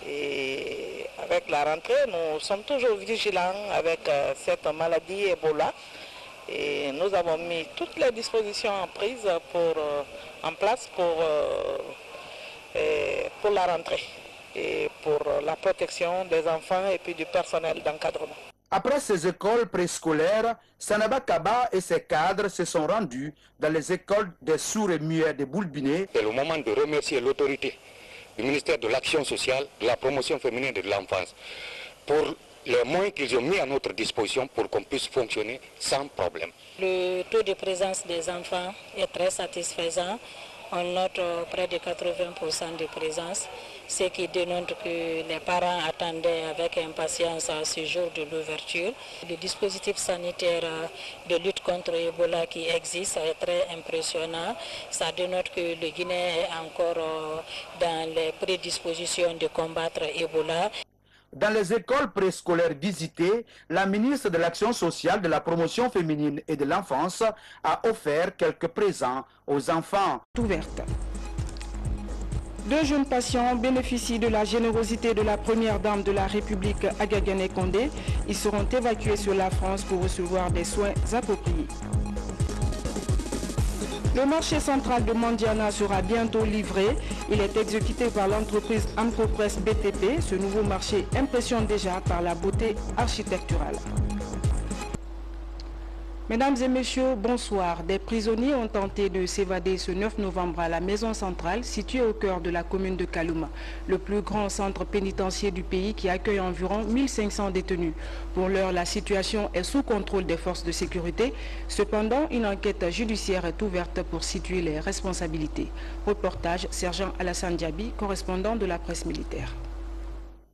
Et avec la rentrée, nous sommes toujours vigilants avec cette maladie Ebola. Et nous avons mis toutes les dispositions en place pour la rentrée et pour la protection des enfants et puis du personnel d'encadrement. Après ces écoles préscolaires, Sanaba Kaba et ses cadres se sont rendus dans les écoles des sourds et muets de Boulbiné. C'est le moment de remercier l'autorité du ministère de l'Action sociale, de la promotion féminine et de l'enfance pour les moyens qu'ils ont mis à notre disposition pour qu'on puisse fonctionner sans problème. Le taux de présence des enfants est très satisfaisant. On note près de 80% de présence, ce qui démontre que les parents attendaient avec impatience ce jour de l'ouverture. Le dispositif sanitaire de lutte contre Ebola qui existe est très impressionnant. Ça dénote que le Guinée est encore dans les prédispositions de combattre Ebola. Dans les écoles préscolaires visitées, la ministre de l'Action sociale, de la promotion féminine et de l'enfance a offert quelques présents aux enfants. Ouverte. 2 jeunes patients bénéficient de la générosité de la première dame de la République, Agagane Condé. Ils seront évacués sur la France pour recevoir des soins appropriés. Le marché central de Mandiana sera bientôt livré. Il est exécuté par l'entreprise Ampropress BTP. Ce nouveau marché impressionne déjà par la beauté architecturale. Mesdames et messieurs, bonsoir. Des prisonniers ont tenté de s'évader ce 9 novembre à la maison centrale située au cœur de la commune de Kalouma, le plus grand centre pénitentiaire du pays qui accueille environ 1500 détenus. Pour l'heure, la situation est sous contrôle des forces de sécurité. Cependant, une enquête judiciaire est ouverte pour situer les responsabilités. Reportage Sergent Alassane Diaby, correspondant de la presse militaire.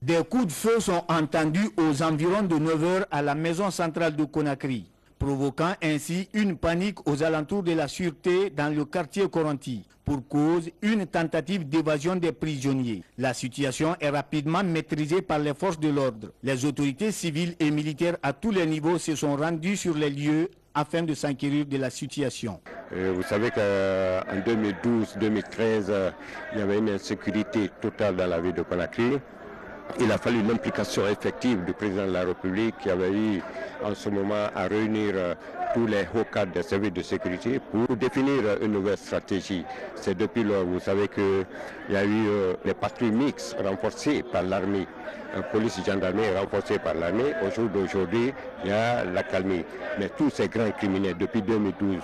Des coups de feu sont entendus aux environs de 9 h à la maison centrale de Conakry, provoquant ainsi une panique aux alentours de la sûreté dans le quartier Koranti, pour cause une tentative d'évasion des prisonniers. La situation est rapidement maîtrisée par les forces de l'ordre. Les autorités civiles et militaires à tous les niveaux se sont rendues sur les lieux afin de s'enquérir de la situation. Vous savez qu'en 2012-2013, il y avait une insécurité totale dans la ville de Conakry. Il a fallu l'implication effective du président de la République qui avait eu en ce moment à réunir tous les hauts cadres des services de sécurité pour définir une nouvelle stratégie. C'est depuis lors, vous savez qu'il y a eu les patrouilles mixtes renforcées par l'armée, police et gendarmerie renforcées par l'armée. Au jour d'aujourd'hui, il y a la calmie. Mais tous ces grands criminels depuis 2012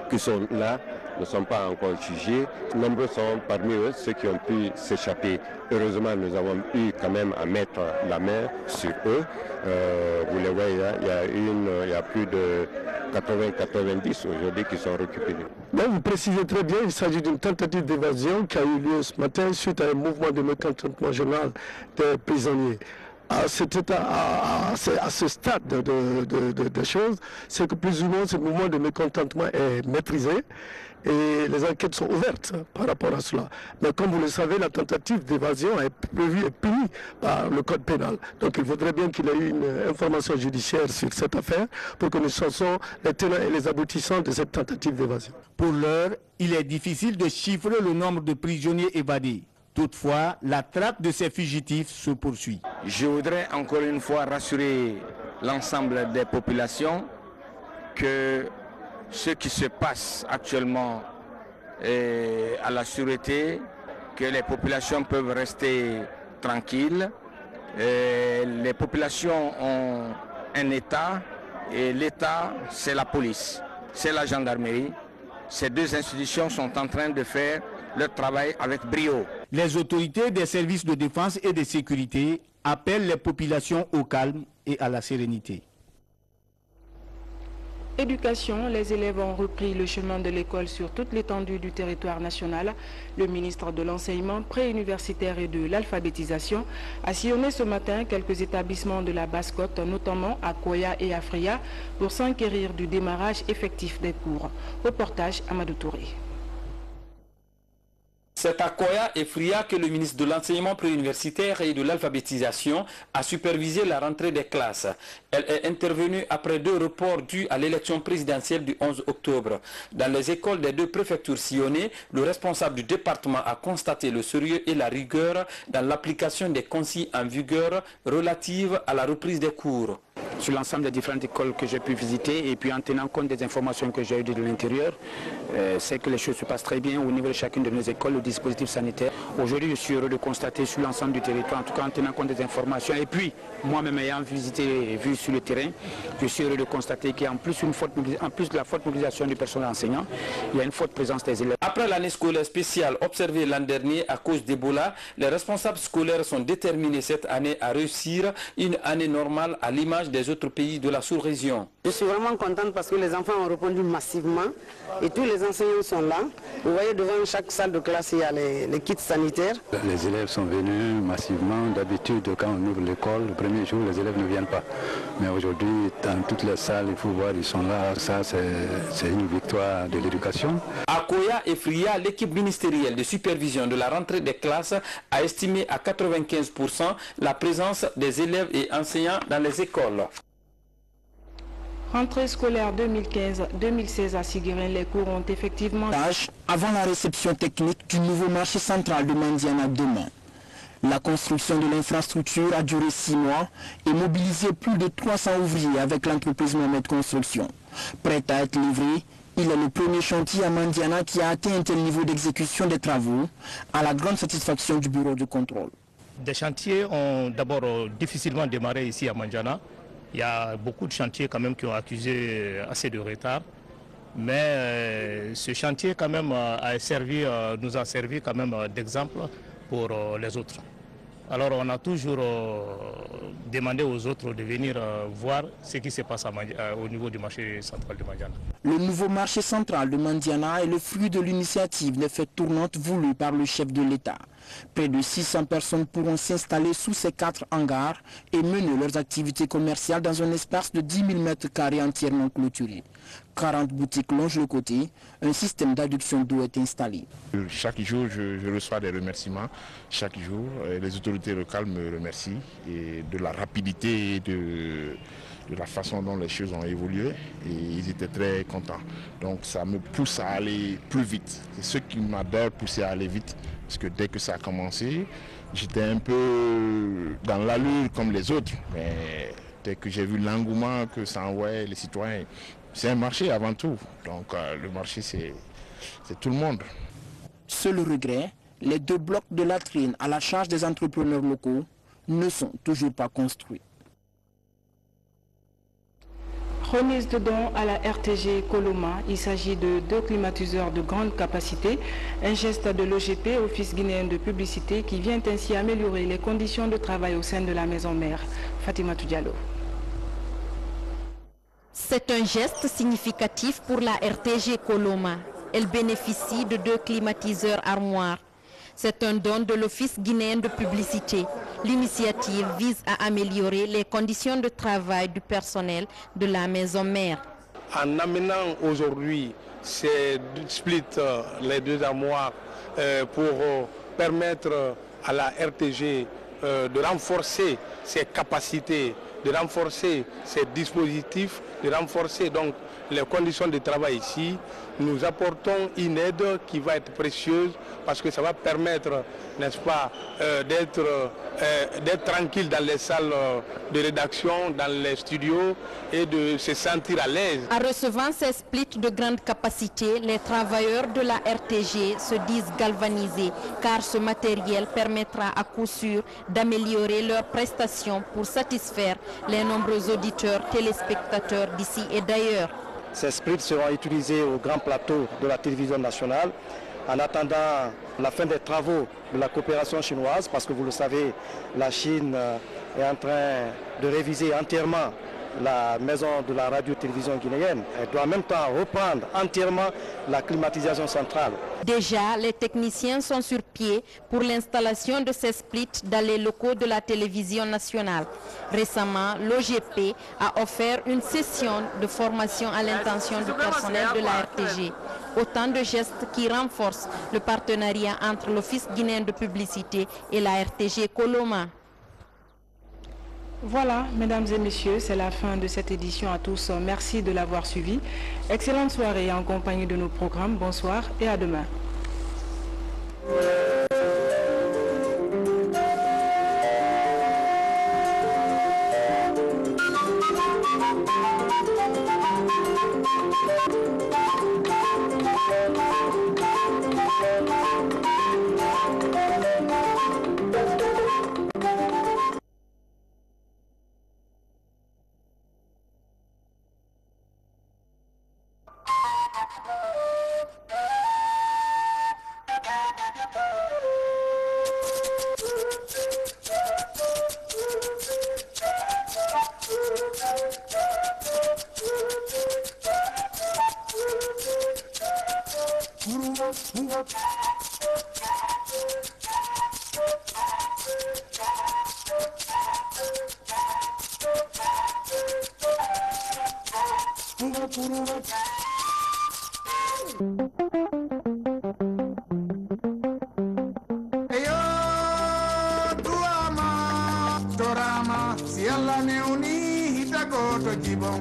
qui sont là ne sont pas encore jugés. Nombreux sont parmi eux ceux qui ont pu s'échapper. Heureusement, nous avons eu quand même à mettre la main sur eux. Vous les voyez, il y a plus de 80-90 aujourd'hui qui sont récupérés. Mais vous précisez très bien, il s'agit d'une tentative d'évasion qui a eu lieu ce matin suite à un mouvement de mécontentement général des prisonniers. À ce stade de choses, c'est que plus ou moins ce mouvement de mécontentement est maîtrisé et les enquêtes sont ouvertes par rapport à cela. Mais comme vous le savez, la tentative d'évasion est prévue et punie par le code pénal. Donc il faudrait bien qu'il y ait eu une information judiciaire sur cette affaire pour que nous sachions les tenants et les aboutissants de cette tentative d'évasion. Pour l'heure, il est difficile de chiffrer le nombre de prisonniers évadés. Toutefois, la traque de ces fugitifs se poursuit. Je voudrais encore une fois rassurer l'ensemble des populations que ce qui se passe actuellement à la sûreté, que les populations peuvent rester tranquilles. Les populations ont un État et l'État, c'est la police, c'est la gendarmerie. Ces deux institutions sont en train de faire leur travail avec brio. Les autorités des services de défense et de sécurité appellent les populations au calme et à la sérénité. Éducation, les élèves ont repris le chemin de l'école sur toute l'étendue du territoire national. Le ministre de l'Enseignement préuniversitaire et de l'Alphabétisation a sillonné ce matin quelques établissements de la Basse-Côte, notamment à Koya et à Fria, pour s'enquérir du démarrage effectif des cours. Reportage Amadou Touré. C'est à Koya et Fria que le ministre de l'Enseignement préuniversitaire et de l'Alphabétisation a supervisé la rentrée des classes. Elle est intervenue après 2 reports dus à l'élection présidentielle du 11 octobre. Dans les écoles des 2 préfectures sillonnées, le responsable du département a constaté le sérieux et la rigueur dans l'application des consignes en vigueur relatives à la reprise des cours. Sur l'ensemble des différentes écoles que j'ai pu visiter et puis en tenant compte des informations que j'ai eues de l'intérieur, c'est que les choses se passent très bien au niveau de chacune de nos écoles, le dispositif sanitaire. Aujourd'hui, je suis heureux de constater sur l'ensemble du territoire, en tout cas en tenant compte des informations et puis moi-même ayant visité et vu sur le terrain, je suis heureux de constater qu'il y a en plus de la forte mobilisation du personnel enseignant, il y a une forte présence des élèves. Après l'année scolaire spéciale observée l'an dernier à cause d'Ebola, les responsables scolaires sont déterminés cette année à réussir une année normale à l'image des autres pays de la sous-région. Je suis vraiment contente parce que les enfants ont répondu massivement et tous les enseignants sont là. Vous voyez, devant chaque salle de classe, il y a les kits sanitaires. Les élèves sont venus massivement. D'habitude, quand on ouvre l'école, le premier jour, les élèves ne viennent pas. Mais aujourd'hui, dans toutes les salles, il faut voir, ils sont là. Ça, c'est une victoire de l'éducation. À Koya et Fria, l'équipe ministérielle de supervision de la rentrée des classes a estimé à 95% la présence des élèves et enseignants dans les écoles. Rentrée scolaire 2015-2016 à Siguirin, les cours ont effectivement... Avant la réception technique du nouveau marché central de Mandiana demain. La construction de l'infrastructure a duré 6 mois et mobilisé plus de 300 ouvriers avec l'entreprise Mohamed Construction. Prête à être livrée, il est le premier chantier à Mandiana qui a atteint un tel niveau d'exécution des travaux, à la grande satisfaction du bureau de contrôle. Des chantiers ont d'abord difficilement démarré ici à Mandiana. Il y a beaucoup de chantiers quand même qui ont accusé assez de retard. Mais ce chantier quand même nous a servi quand même d'exemple pour les autres. Alors on a toujours demandé aux autres de venir voir ce qui se passe au niveau du marché central de Mandiana. Le nouveau marché central de Mandiana est le fruit de l'initiative des fêtes tournantes voulues par le chef de l'État. Près de 600 personnes pourront s'installer sous ces 4 hangars et mener leurs activités commerciales dans un espace de 10 000 m² entièrement clôturé. 40 boutiques longent le côté, un système d'adduction d'eau est installé. Chaque jour, je reçois des remerciements. Chaque jour, les autorités locales me remercient et de la rapidité et de la façon dont les choses ont évolué et ils étaient très contents. Donc ça me pousse à aller plus vite. C'est ce qui m'a d'ailleurs poussé à aller vite parce que dès que ça a commencé, j'étais un peu dans l'allure comme les autres. Mais dès que j'ai vu l'engouement que ça envoyait les citoyens, c'est un marché avant tout. Donc le marché c'est tout le monde. Seul regret, les 2 blocs de latrines à la charge des entrepreneurs locaux ne sont toujours pas construits. Remise de dons à la RTG Coloma. Il s'agit de 2 climatiseurs de grande capacité, un geste de l'OGP, Office guinéen de publicité, qui vient ainsi améliorer les conditions de travail au sein de la maison mère. Fatima Diallo. C'est un geste significatif pour la RTG Coloma. Elle bénéficie de 2 climatiseurs armoires. C'est un don de l'Office guinéen de publicité. L'initiative vise à améliorer les conditions de travail du personnel de la maison mère. En amenant aujourd'hui ces splits, les 2 armoires, pour permettre à la RTG de renforcer ses capacités, de renforcer ses dispositifs, de renforcer donc les conditions de travail ici, nous apportons une aide qui va être précieuse parce que ça va permettre, n'est-ce pas, d'être tranquille dans les salles de rédaction, dans les studios et de se sentir à l'aise. En recevant ces splits de grande capacité, les travailleurs de la RTG se disent galvanisés car ce matériel permettra à coup sûr d'améliorer leurs prestations pour satisfaire les nombreux auditeurs, téléspectateurs d'ici et d'ailleurs. Ces splits seront utilisés au grand plateau de la télévision nationale en attendant la fin des travaux de la coopération chinoise parce que vous le savez, la Chine est en train de réviser entièrement la maison de la radio-télévision guinéenne. Elle doit en même temps reprendre entièrement la climatisation centrale. Déjà, les techniciens sont sur pied pour l'installation de ces splits dans les locaux de la télévision nationale. Récemment, l'OGP a offert une session de formation à l'intention du personnel de la RTG. Autant de gestes qui renforcent le partenariat entre l'Office guinéen de publicité et la RTG Coloma. Voilà, mesdames et messieurs, c'est la fin de cette édition à tous. Merci de l'avoir suivi. Excellente soirée en compagnie de nos programmes. Bonsoir et à demain. Bye. Si Allah ne uni hitago to jibon